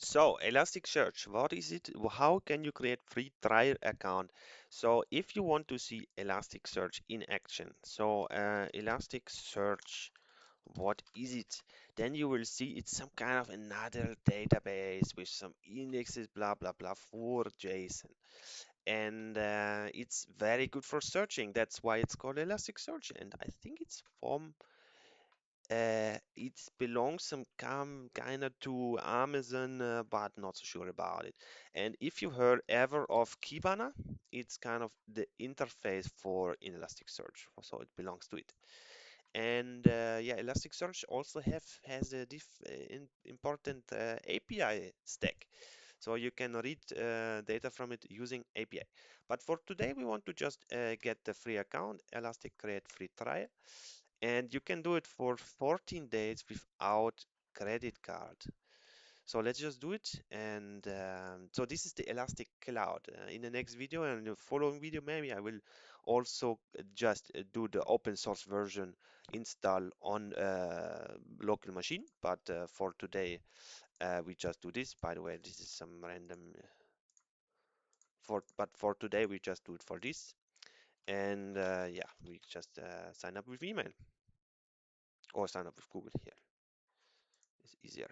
So, Elasticsearch, what is it? How can you create free trial account? So, if you want to see Elasticsearch in action, so Elasticsearch, what is it? Then you will see it's some kind of another database with some indexes, blah blah blah, for JSON, and it's very good for searching. That's why it's called Elasticsearch, and I think it's from it belongs some kind of to Amazon, but not so sure about it. And if you heard ever of Kibana, it's kind of the interface for Elasticsearch, so it belongs to it. And yeah, Elasticsearch also has a important API stack, so you can read data from it using API. But for today, we want to just get the free account, Elastic Create Free Trial, and you can do it for 14 days without credit card. So let's just do it. And so this is the Elastic Cloud. In the next video and the following video, maybe I will also just do the open source version install on local machine. But for today, we just do this. By the way, this is some random but for today, we just do it for this. And yeah, we just sign up with email or sign up with Google here. It's easier.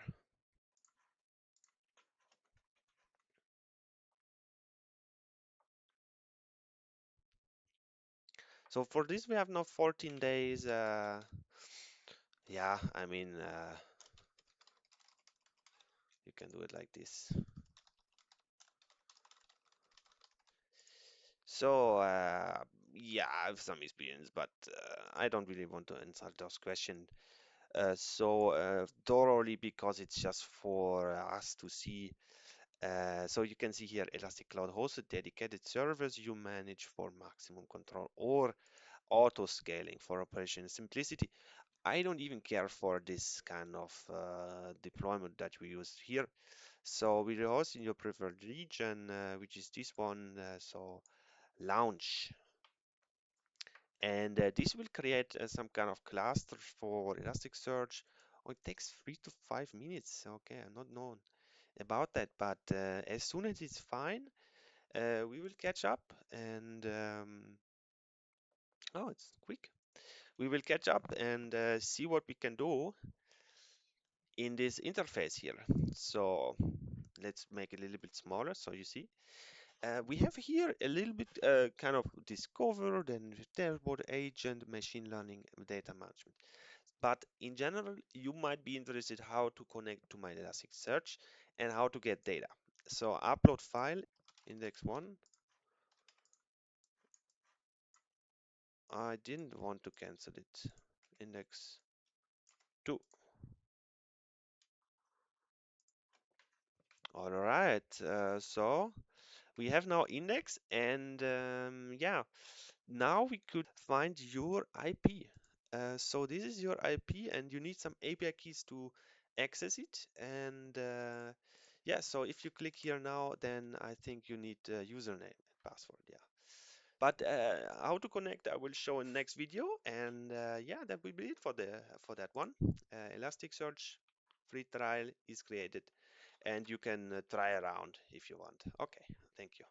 So for this, we have now 14 days. Yeah, I mean, you can do it like this. So, yeah, I have some experience, but I don't really want to answer those questions so thoroughly because it's just for us to see. So you can see here Elastic Cloud hosted dedicated servers you manage for maximum control or auto scaling for operation simplicity. I don't even care for this kind of deployment that we use here. So we host in your preferred region, which is this one, so launch. And this will create some kind of cluster for Elasticsearch. Oh, it takes 3 to 5 minutes. Okay, I'm not known about that, but as soon as it's fine, we will catch up and oh, it's quick. We will catch up and see what we can do in this interface here. So let's make it a little bit smaller so you see. We have here a little bit kind of discover, then dashboard agent, machine learning, data management. But in general, you might be interested how to connect to my Elasticsearch and how to get data. So upload file, index 1. I didn't want to cancel it. Index 2. All right, so we have now index and yeah, now we could find your IP. So this is your IP and you need some API keys to access it. And yeah, so if you click here now, then I think you need username and password. Yeah. But how to connect, I will show in next video. And yeah, that will be it for that one. Elasticsearch free trial is created and you can try around if you want. Okay, thank you.